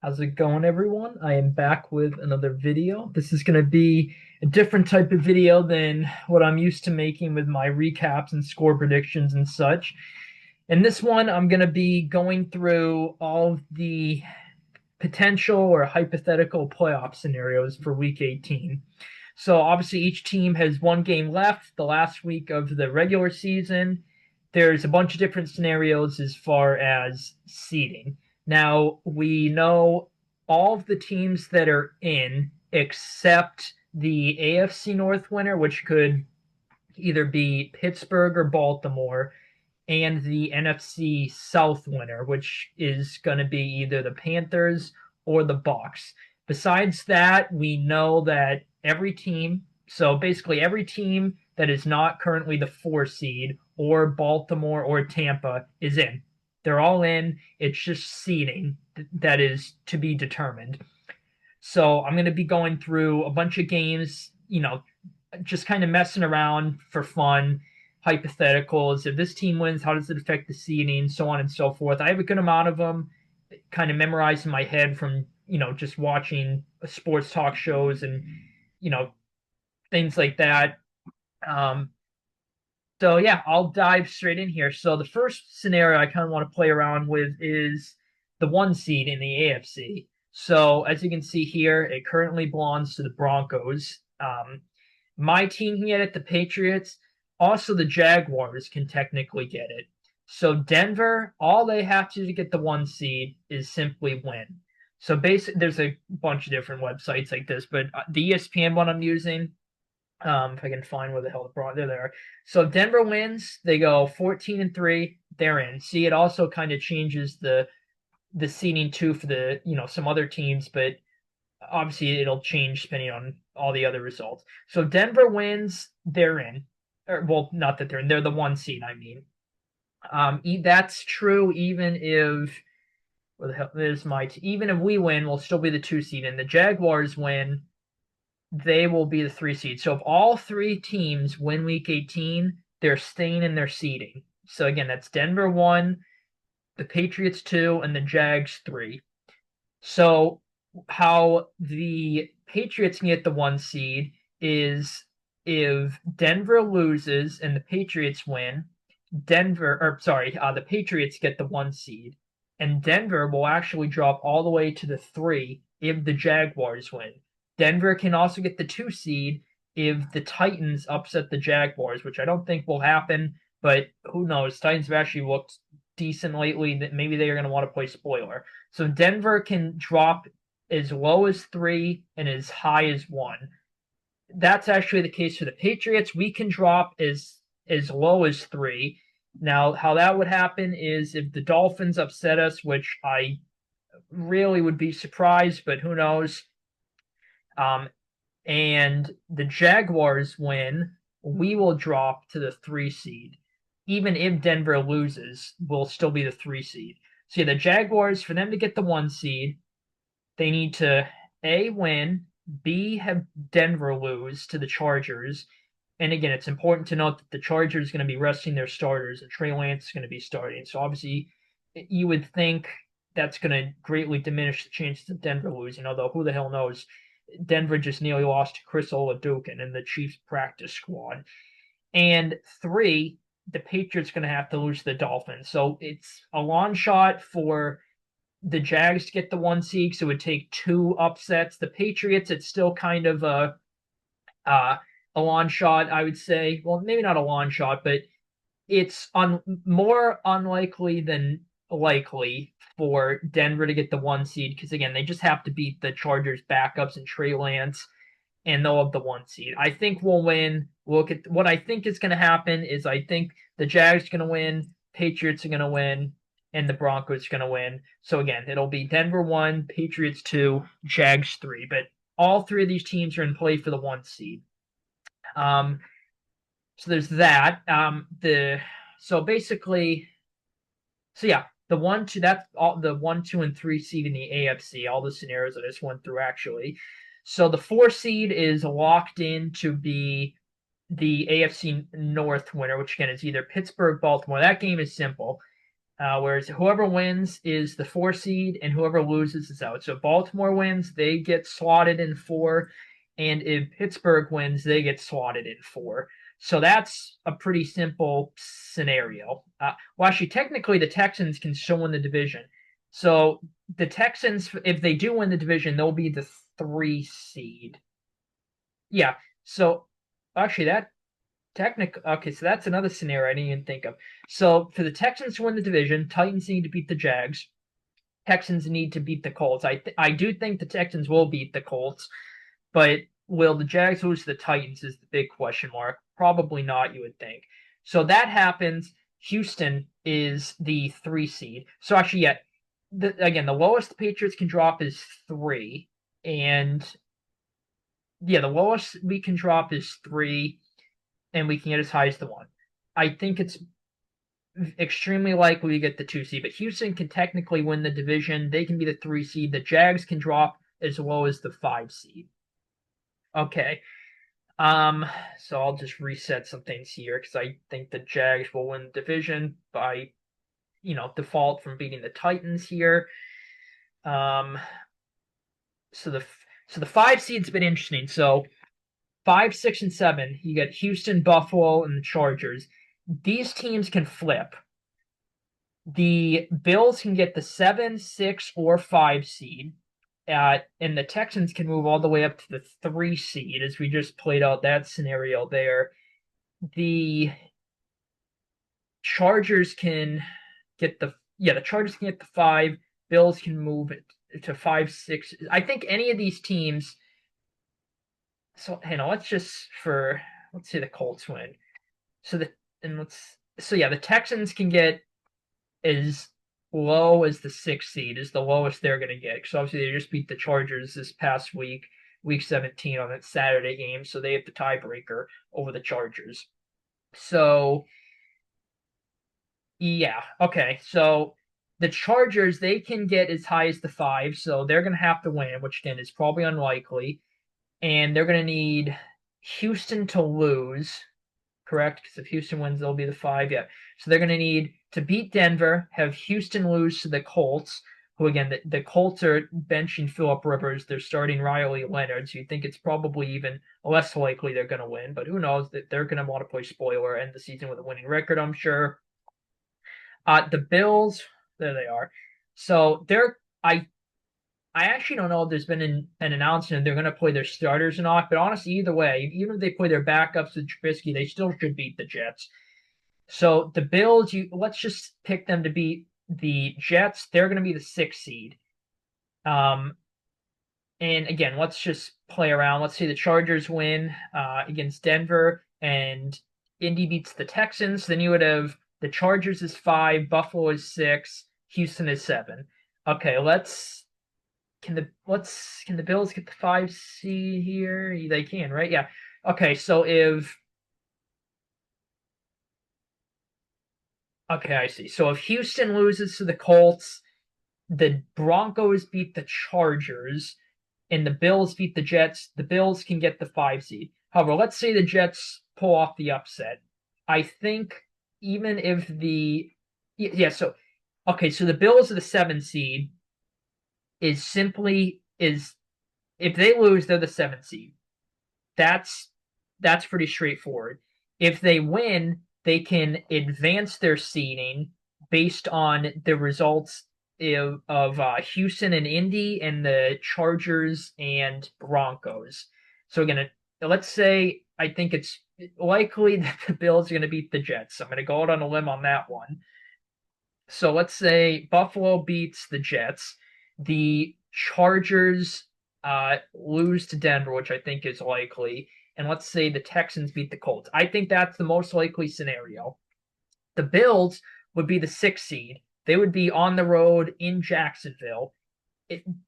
How's it going, everyone? I am back with another video. This is going to be a different type of video than what I'm used to making with my recaps and score predictions and such. In this one, I'm going to be going through all of the potential or hypothetical playoff scenarios for Week 18. So obviously, each team has one game left, the last week of the regular season. There's a bunch of different scenarios as far as seeding. Now, we know all of the teams that are in except the AFC North winner, which could either be Pittsburgh or Baltimore, and the NFC South winner, which is going to be either the Panthers or the Bucks. Besides that, we know that every team, so basically every team that is not currently the 4 seed or Baltimore or Tampa is in. They're all in. It's just seeding that is to be determined. So I'm going to be going through a bunch of games, just kind of messing around for fun, hypotheticals. If this team wins, how does it affect the seeding, so on and so forth. I have a good amount of them kind of memorized in my head from, just watching sports talk shows and, you know, things like that. Um, so yeah, I'll dive straight in here. So the first scenario I kind of want to play around with is the 1 seed in the AFC. So as you can see here, it currently belongs to the Broncos. My team can get it, the Patriots. Also, the Jaguars can technically get it. So Denver, all they have to get the 1 seed is simply win. So basically, there's a bunch of different websites like this, but the ESPN one I'm using, if I can find where the hell the Broncos, they're there. So Denver wins, they go 14-3, they're in. See, it also kind of changes the seeding too for the some other teams, but obviously it'll change depending on all the other results. So Denver wins, they're in. Or, well, not that they're in, they're the 1 seed, I mean. That's true even if where the hell is my even if we win, we'll still be the 2 seed, and the Jaguars win, they will be the 3 seed. So if all 3 teams win Week 18, they're staying in their seeding. So again, that's Denver 1, the Patriots 2, and the Jags 3. So how the Patriots can get the 1 seed is if Denver loses and the Patriots win, the Patriots get the 1 seed, and Denver will actually drop all the way to the 3 if the Jaguars win. Denver can also get the 2 seed if the Titans upset the Jaguars, which I don't think will happen, but who knows? Titans have actually looked decent lately. That maybe they are going to want to play spoiler. So Denver can drop as low as 3 and as high as 1. That's actually the case for the Patriots. We can drop as low as 3. Now, how that would happen is if the Dolphins upset us, which I really would be surprised, but who knows? Um, and the Jaguars win, we will drop to the 3 seed. Even if Denver loses, we'll still be the 3 seed. So yeah, the Jaguars, for them to get the 1 seed, they need to A, win, B, have Denver lose to the Chargers. And again, it's important to note that the Chargers are going to be resting their starters and Trey Lance is going to be starting. So obviously, you would think that's going to greatly diminish the chances of Denver losing, although who the hell knows? Denver just nearly lost to Chris Oladokun in the Chiefs practice squad. And 3, the Patriots going to have to lose to the Dolphins. So it's a long shot for the Jags to get the 1 seed, so it would take 2 upsets. The Patriots, it's still kind of uh, a long shot, I would say. Well, maybe not a long shot, but it's more unlikely than likely for Denver to get the 1 seed because again, they just have to beat the Chargers backups and Trey Lance, and they'll have the 1 seed. I think we'll win. Look at what I think is going to happen is I think the Jags are going to win, Patriots are going to win, and the Broncos are going to win. So again, it'll be Denver 1, Patriots 2, Jags 3. But all 3 of these teams are in play for the 1 seed. Um, so there's that. So basically, so yeah, the 1, 2, that's all the 1, 2, and 3 seed in the AFC. All the scenarios I just went through actually. So the 4 seed is locked in to be the AFC North winner, which again is either Pittsburgh, Baltimore. That game is simple. whereas whoever wins is the 4 seed, and whoever loses is out. So if Baltimore wins, they get slotted in 4, and if Pittsburgh wins, they get slotted in 4. So that's a pretty simple scenario. Well, actually, technically, the Texans can still win the division. So the Texans, if they do win the division, they'll be the 3 seed. Yeah. So actually, that okay, so that's another scenario I didn't even think of. So for the Texans to win the division, Titans need to beat the Jags. Texans need to beat the Colts. I do think the Texans will beat the Colts, but will the Jags lose to the Titans is the big question mark. Probably not, you would think. So that happens. Houston is the 3 seed. So actually, yeah, again, the lowest the Patriots can drop is 3, and yeah, the lowest we can drop is 3, and we can get as high as the 1. I think it's extremely likely we get the 2 seed, but Houston can technically win the division. They can be the 3 seed. The Jags can drop as low as the 5 seed. Okay. So I'll just reset some things here because I think the Jags will win the division by, default from beating the Titans here. Um, so the 5 seed's been interesting. So 5, 6, and 7, you get Houston, Buffalo, and the Chargers. These teams can flip. The Bills can get the 7, 6, or 5 seed. And the Texans can move all the way up to the 3 seed, as we just played out that scenario there. The Chargers can get the Chargers can get the 5. Bills can move it to 5, 6. I think any of these teams. So let's say the Colts win. So the Texans can get as low as the 6 seed is the lowest they're going to get, because obviously they just beat the Chargers this past week 17 on that Saturday game, so they have the tiebreaker over the Chargers. So yeah, okay, so the Chargers, they can get as high as the 5, so they're going to have to win, which again is probably unlikely, and they're going to need Houston to lose, correct? Because if Houston wins, they'll be the 5. Yeah. So they're going to need to beat Denver, have Houston lose to the Colts, who again, the Colts are benching Philip Rivers. They're starting Riley Leonard. So you think it's probably even less likely they're going to win. But who knows? That they're going to want to play spoiler, end the season with a winning record, I'm sure. The Bills, there they are. So I actually don't know if there's been an announcement they're going to play their starters or not. But honestly, either way, even if they play their backups with Trubisky, they still should beat the Jets. So the Bills, let's just pick them to beat the Jets. They're going to be the 6 seed. And again, let's just play around. Let's say the Chargers win against Denver, and Indy beats the Texans. Then you would have the Chargers is 5, Buffalo is 6, Houston is 7. Okay, can the Bills get the 5 seed here? They can, right? Yeah. Okay, so okay, I see. So if Houston loses to the Colts, the Broncos beat the Chargers, and the Bills beat the Jets, the Bills can get the 5 seed. However, let's say the Jets pull off the upset. I think even if so okay, so the Bills are the 7 seed is if they lose, they're the 7 seed. That's pretty straightforward. If they win, they can advance their seeding based on the results of Houston and Indy and the Chargers and Broncos. So again, let's say I think it's likely that the Bills are going to beat the Jets. I'm going to go out on a limb on that one. So let's say Buffalo beats the Jets. The Chargers lose to Denver, which I think is likely. And let's say the Texans beat the Colts. I think that's the most likely scenario. The Bills would be the 6 seed. They would be on the road in Jacksonville.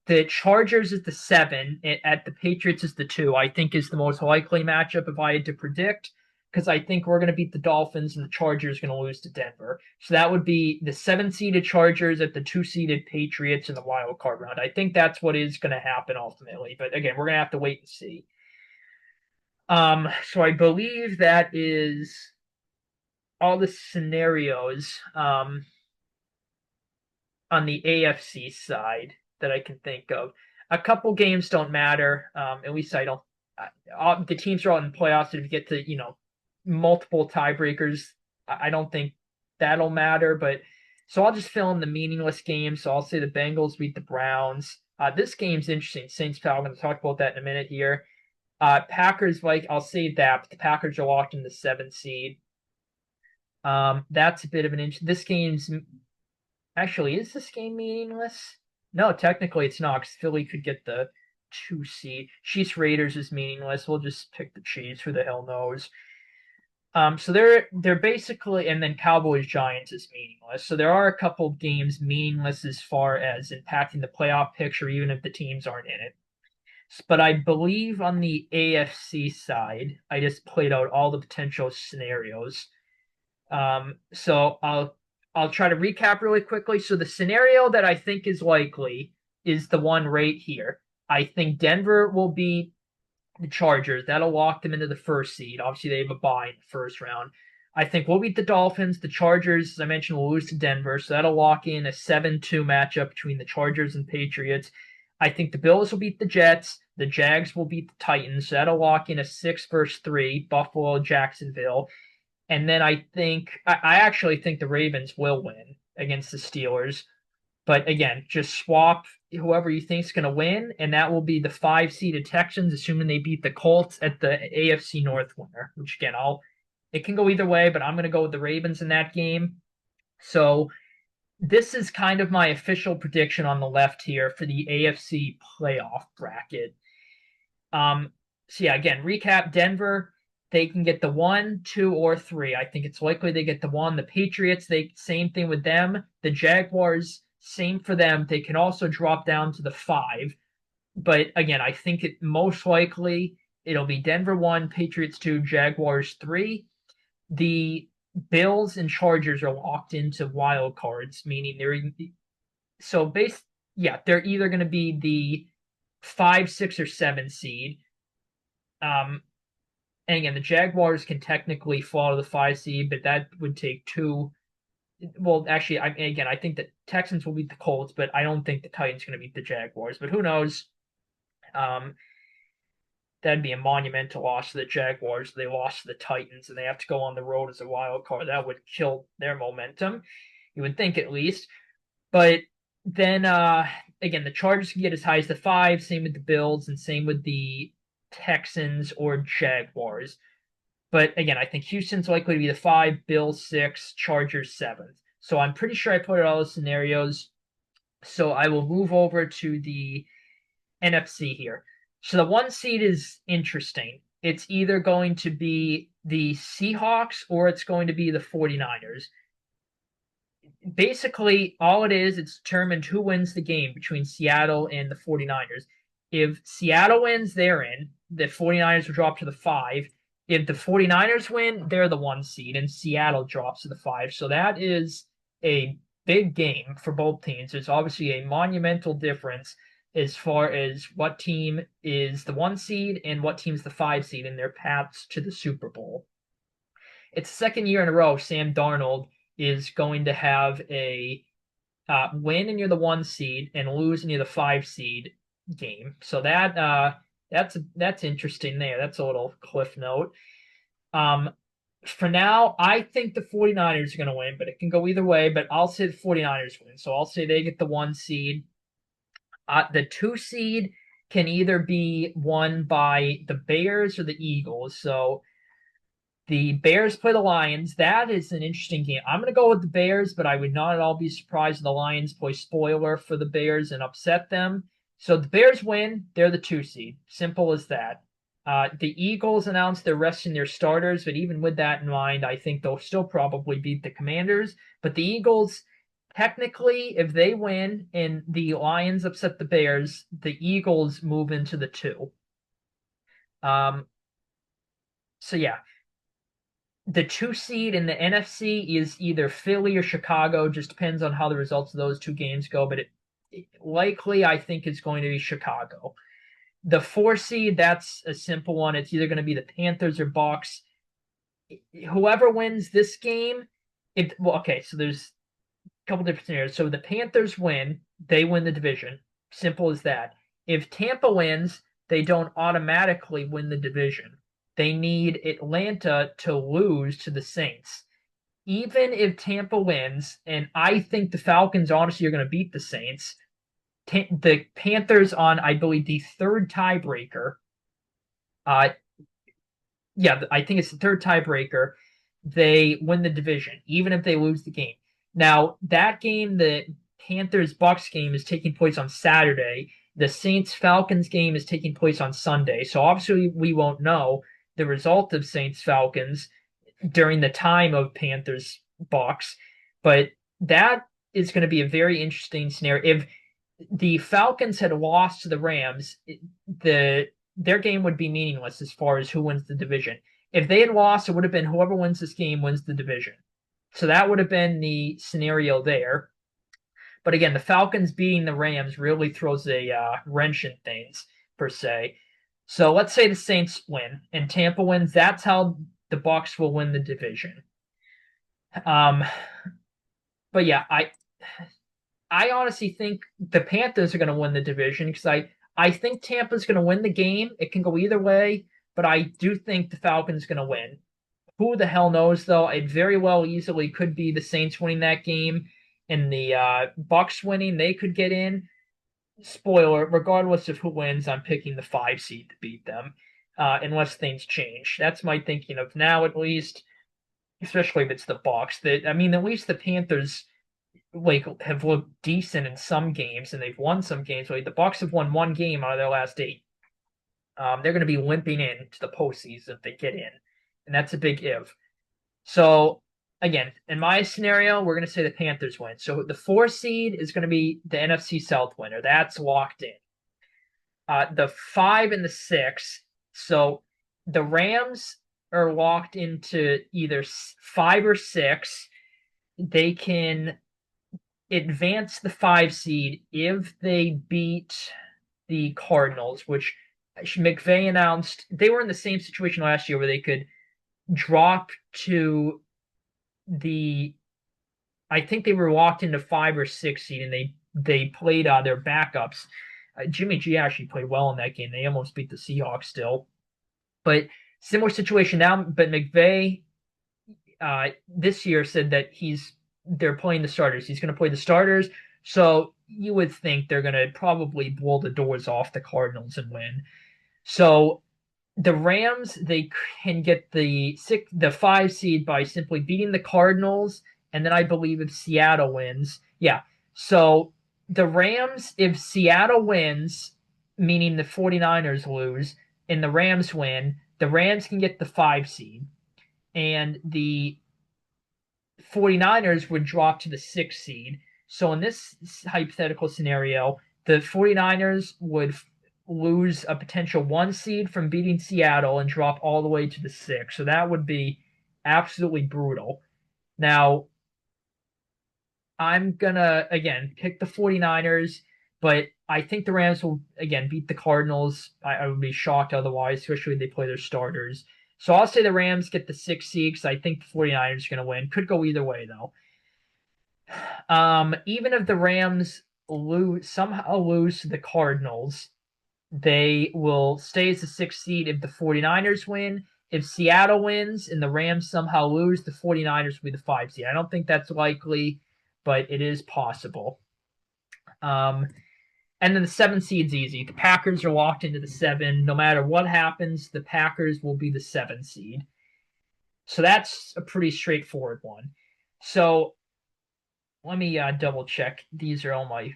The Chargers is the 7, at the Patriots is the 2. I think is the most likely matchup if I had to predict, because I think we're going to beat the Dolphins and the Chargers are going to lose to Denver. So that would be the 7-seeded Chargers at the 2-seeded Patriots in the wild card round. I think that's what is going to happen ultimately. But again, we're going to have to wait and see. So I believe that is all the scenarios. on the AFC side that I can think of. A couple games don't matter. At least I don't. The teams are all in the playoffs. If you get to multiple tiebreakers, I don't think that'll matter. But so I'll just fill in the meaningless games. So I'll say the Bengals beat the Browns. This game's interesting. Saints Falcons. Talk about that in a minute here. Packers, like I'll save that. But the Packers are locked in the 7th seed. That's a bit of an this game's actually, is this game meaningless? No, technically it's not, because Philly could get the 2 seed. Chiefs Raiders is meaningless. We'll just pick the Chiefs. Who the hell knows? So they're basically, and then Cowboys Giants is meaningless. So there are a couple games meaningless as far as impacting the playoff picture, even if the teams aren't in it. But I believe on the AFC side, I just played out all the potential scenarios. So I'll try to recap really quickly. So the scenario that I think is likely is the one right here. I think Denver will beat the Chargers. That'll lock them into the 1st seed. Obviously, they have a bye in the 1st round. I think we'll beat the Dolphins. The Chargers, as I mentioned, will lose to Denver. So that'll lock in a 7-2 matchup between the Chargers and Patriots. I think the Bills will beat the Jets. The Jags will beat the Titans. So that'll lock in a 6-3, Buffalo, Jacksonville. And then I actually think the Ravens will win against the Steelers. But again, just swap whoever you think is going to win, and that will be the 5-seeded Texans, assuming they beat the Colts at the AFC North winner. Which again, it can go either way, but I'm going to go with the Ravens in that game. So this is kind of my official prediction on the left here for the AFC playoff bracket. So yeah, again, recap: Denver, they can get the 1, 2, or 3. I think it's likely they get the 1. The Patriots, same thing with them. The Jaguars, same for them. They can also drop down to the 5. But again, I think it most likely it'll be Denver 1, Patriots 2, Jaguars 3. The Bills and Chargers are locked into wild cards, meaning they're either going to be the 5, 6, or 7 seed. And again, the Jaguars can technically fall to the 5 seed, but that would take 2. Well, actually, I think the Texans will beat the Colts, but I don't think the Titans are going to beat the Jaguars. But who knows? That'd be a monumental loss to the Jaguars. They lost to the Titans, and they have to go on the road as a wild card. That would kill their momentum. You would think, at least. But then, again, the Chargers can get as high as the 5. Same with the Bills, and same with the Texans or Jaguars. But again, I think Houston's likely to be the 5, Bills 6, Chargers 7th. So I'm pretty sure I put out all the scenarios. So I will move over to the NFC here. So the 1 seed is interesting. It's either going to be the Seahawks or it's going to be the 49ers. Basically, all it is, it's determined who wins the game between Seattle and the 49ers. If Seattle wins, they're in. The 49ers will drop to the 5. If the 49ers win, they're the 1 seed, and Seattle drops to the 5. So that is a big game for both teams. There's obviously a monumental difference as far as what team is the 1 seed and what team's the 5 seed in their paths to the Super Bowl. It's the 2nd year in a row Sam Darnold is going to have a win and you're the 1 seed and lose and you're the 5 seed game. So that's interesting there. That's a little cliff note. For now, I think the 49ers are going to win, but it can go either way. But I'll say the 49ers win. So I'll say they get the 1 seed. The 2 seed can either be won by the Bears or the Eagles. So the Bears play the Lions. That is an interesting game. I'm going to go with the Bears, but I would not at all be surprised if the Lions play spoiler for the Bears and upset them. So the Bears win. They're the 2 seed. Simple as that. The Eagles announced they're resting their starters, but even with that in mind, I think they'll still probably beat the Commanders. But the Eagles, technically, if they win and the Lions upset the Bears, the Eagles move into the 2. So yeah. The 2 seed in the NFC is either Philly or Chicago. Just depends on how the results of those 2 games go, but likely I think it's going to be Chicago. The 4 seed, that's a simple one. It's either going to be the Panthers or Bucs. Whoever wins this game, so there's couple different scenarios. So the Panthers win, they win the division. Simple as that. If Tampa wins, they don't automatically win the division. They need Atlanta to lose to the Saints. Even if Tampa wins, and I think the Falcons honestly are going to beat the Saints, the Panthers on, I believe, the third tiebreaker. Uh, yeah, I think it's the third tiebreaker. They win the division, even if they lose the game. Now, that game, the Panthers Bucks game, is taking place on Saturday. The Saints Falcons game is taking place on Sunday. So obviously, we won't know the result of Saints Falcons during the time of Panthers Bucks, but that is going to be a very interesting scenario. If the Falcons had lost to the Rams, their game would be meaningless as far as who wins the division. If they had lost, it would have been whoever wins this game wins the division. So that would have been the scenario there. But again, the Falcons beating the Rams really throws a wrench in things, per se. So let's say the Saints win and Tampa wins. That's how the Bucks will win the division. But yeah, I honestly think the Panthers are going to win the division because I think Tampa's going to win the game. It can go either way, but I do think the Falcons going to win. Who the hell knows though? It very well easily could be the Saints winning that game and the Bucks winning. They could get in. Spoiler: regardless of who wins, I'm picking the 5 seed to beat them, unless things change. That's my thinking of now, at least. Especially if it's the Bucks. That I mean, at least the Panthers have looked decent in some games, and they've won some games. Like the Bucks have won one game out of their last 8. They're going to be limping in to the postseason if they get in, and that's a big if. So again, in my scenario, we're going to say the Panthers win. So the 4 seed is going to be the NFC South winner. That's locked in. The 5 and the 6. So the Rams are locked into either 5 or 6. They can advance the 5 seed if they beat the Cardinals, which McVay announced they were in the same situation last year where they could drop to the I think they were locked into 5 or 6 seed and they played their backups. Jimmy G actually played well in that game. They almost beat the Seahawks still. But similar situation now, but McVay this year said that they're playing the starters. He's going to play the starters. So you would think they're going to probably blow the doors off the Cardinals and win. So the Rams, they can get the 5 seed by simply beating the Cardinals, and then I believe if Seattle wins, yeah. So the Rams, if Seattle wins, meaning the 49ers lose, and the Rams win, the Rams can get the 5 seed, and the 49ers would drop to the 6 seed. So in this hypothetical scenario, the 49ers would lose a potential 1 seed from beating Seattle and drop all the way to the 6. So that would be absolutely brutal. Now, I'm going to, again, pick the 49ers, but I think the Rams will, again, beat the Cardinals. I would be shocked otherwise, especially if they play their starters. So I'll say the Rams get the 6 seed because I think the 49ers are going to win. Could go either way, though. Even if the Rams somehow lose to the Cardinals, they will stay as the 6th seed if the 49ers win. If Seattle wins and the Rams somehow lose, the 49ers will be the 5 seed. I don't think that's likely, but it is possible. And then the 7 seed's easy. The Packers are locked into the 7. No matter what happens, the Packers will be the 7 seed. So that's a pretty straightforward one. So let me double check. These are all my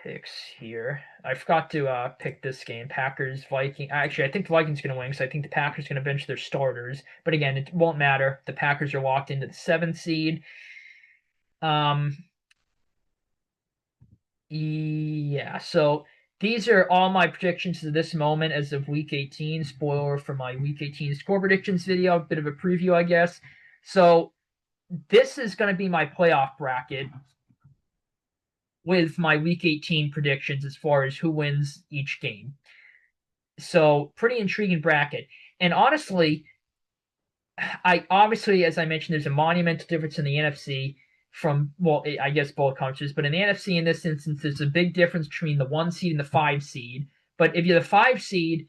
picks here. I forgot to pick this game. Packers, Vikings. Actually, I think the Vikings are going to win because I think the Packers are going to bench their starters. But again, it won't matter. The Packers are locked into the 7th seed. Yeah, so these are all my predictions to this moment as of Week 18. Spoiler for my Week 18 score predictions video. A bit of a preview, I guess. So this is going to be my playoff bracket with my Week 18 predictions as far as who wins each game. So pretty intriguing bracket. And honestly, as I mentioned, there's a monumental difference in the NFC. from, well, I guess both conferences, but in the NFC in this instance, there's a big difference between the 1 seed and the 5 seed. But if you're the 5 seed,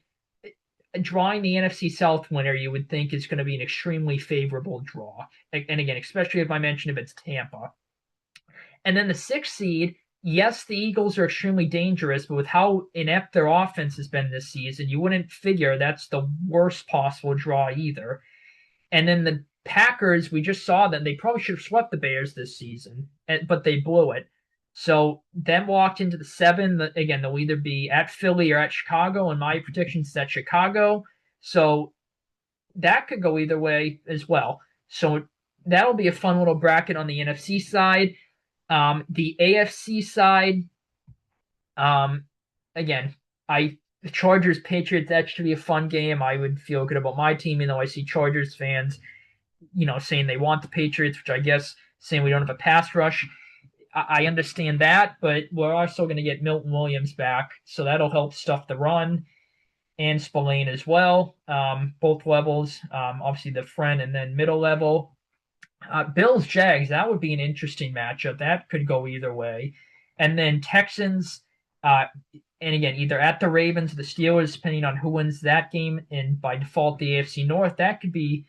drawing the NFC South winner, you would think is going to be an extremely favorable draw. And again, especially if I mention if it's Tampa. And then the 6 seed, yes, the Eagles are extremely dangerous, but with how inept their offense has been this season, you wouldn't figure that's the worst possible draw either. And then the Packers, we just saw that they probably should have swept the Bears this season, but they blew it. So then walked into the 7. Again, they'll either be at Philly or at Chicago. And my prediction is at Chicago. So that could go either way as well. So that'll be a fun little bracket on the NFC side. The AFC side, again, the Chargers Patriots, that should be a fun game. I would feel good about my team, even though I see Chargers fans, saying they want the Patriots, which I guess saying we don't have a pass rush. I understand that, but we're also going to get Milton Williams back, so that'll help stuff the run, and Spillane as well, both levels, obviously the front and then middle level. Bills Jags, that would be an interesting matchup. That could go either way. And then Texans, and again, either at the Ravens or the Steelers, depending on who wins that game, and by default the AFC North, that could be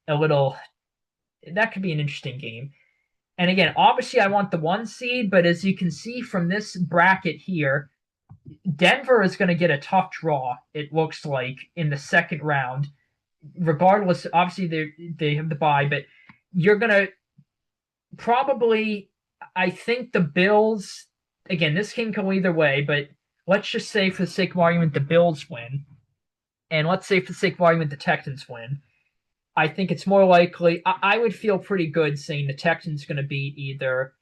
an interesting game. And again, obviously I want the 1 seed, but as you can see from this bracket here, Denver is going to get a tough draw, it looks like, in the second round. Regardless, obviously they have the bye, but you're going to probably, I think the Bills, again, this game can go either way, but let's just say for the sake of argument the Bills win, and let's say for the sake of argument the Texans win. I think it's more likely, I would feel pretty good saying the Texans going to beat either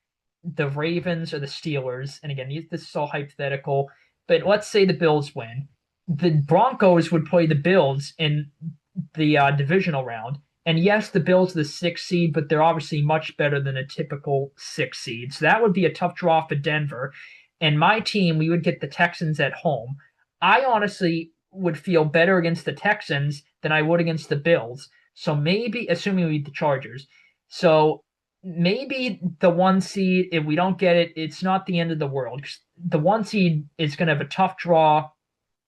the Ravens or the Steelers. And again, this is all hypothetical, but let's say the Bills win. The Broncos would play the Bills in the divisional round. And yes, the Bills are the 6 seed, but they're obviously much better than a typical 6 seed. So that would be a tough draw for Denver. And my team, we would get the Texans at home. I honestly would feel better against the Texans than I would against the Bills. So maybe, assuming we beat the Chargers, so maybe the 1 seed, if we don't get it, it's not the end of the world. The 1 seed is going to have a tough draw,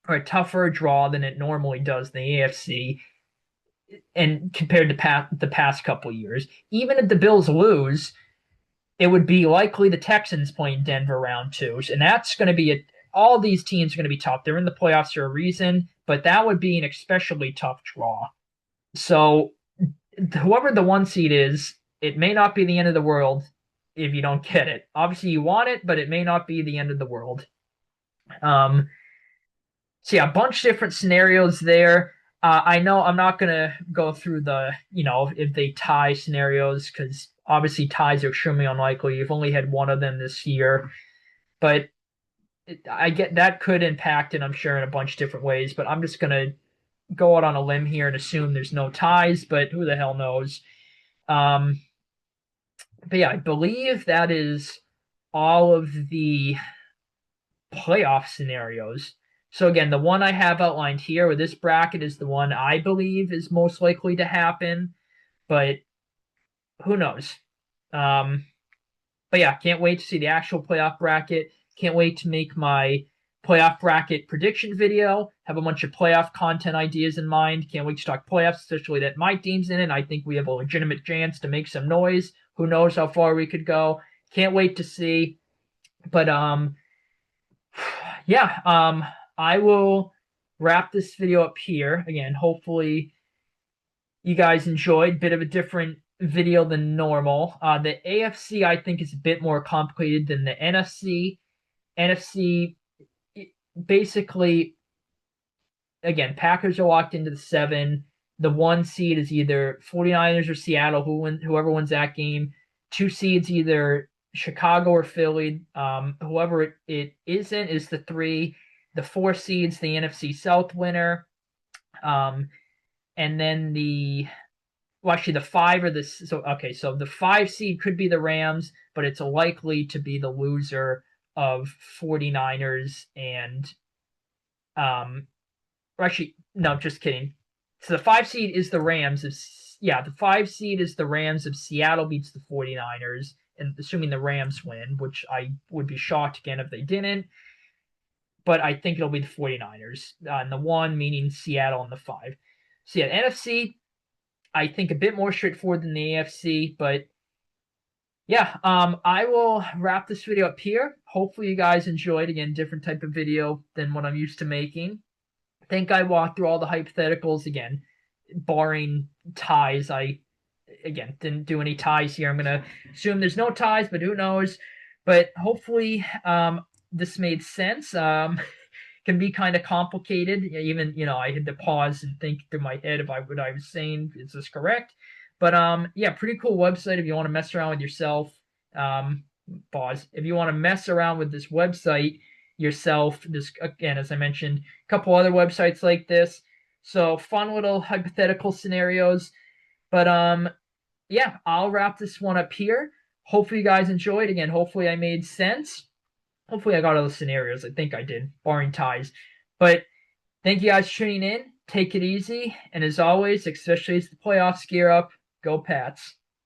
or a tougher draw than it normally does in the AFC, and compared to the past couple of years. Even if the Bills lose, it would be likely the Texans playing Denver round 2. And that's going to be all these teams are going to be tough. They're in the playoffs for a reason, but that would be an especially tough draw. So whoever the 1 seed is, it may not be the end of the world if you don't get it. Obviously you want it, but it may not be the end of the world. So yeah, a bunch of different scenarios there. I know I'm not going to go through the, if they tie scenarios, because obviously ties are extremely unlikely. You've only had one of them this year. But I get that could impact it, I'm sure, in a bunch of different ways. But I'm just going to go out on a limb here and assume there's no ties, but who the hell knows? But yeah, I believe that is all of the playoff scenarios. So again, the one I have outlined here with this bracket is the one I believe is most likely to happen, but who knows? But yeah, can't wait to see the actual playoff bracket. Can't wait to make my playoff bracket prediction video. Have a bunch of playoff content ideas in mind. Can't wait to talk playoffs, especially that my team's in it. I think we have a legitimate chance to make some noise. Who knows how far we could go? Can't wait to see. But yeah, I will wrap this video up here. Again, hopefully you guys enjoyed. Bit of a different video than normal. The AFC, I think, is a bit more complicated than the NFC. NFC, basically, again, Packers are locked into the 7. The 1 seed is either 49ers or Seattle, whoever wins that game. 2 seeds, either Chicago or Philly. Whoever it isn't is the 3. The 4 seeds, the NFC South winner. And then the 5 or so the 5 seed could be the Rams, but it's likely to be the loser of 49ers and actually, no, just kidding. So the 5 seed is the Rams. The 5 seed is the Rams if Seattle beats the 49ers, and assuming the Rams win, which I would be shocked again if they didn't. But I think it'll be the 49ers and the 1, meaning Seattle and the 5. So yeah, NFC, I think a bit more straightforward than the AFC, but yeah, I will wrap this video up here. Hopefully you guys enjoyed. Again, different type of video than what I'm used to making. I think I walked through all the hypotheticals again, barring ties. I again didn't do any ties here. I'm gonna assume there's no ties, but who knows? But hopefully this made sense. Can be kind of complicated. Even I had to pause and think through my head if what I was saying is this correct. But yeah, pretty cool website if you want to mess around with yourself. Pause. If you want to mess around with this website yourself, this again, as I mentioned, a couple other websites like this. So fun little hypothetical scenarios. But yeah, I'll wrap this one up here. Hopefully you guys enjoyed. Again, hopefully I made sense. Hopefully I got all the scenarios. I think I did, barring ties. But thank you guys for tuning in. Take it easy. And as always, especially as the playoffs gear up, go Pats.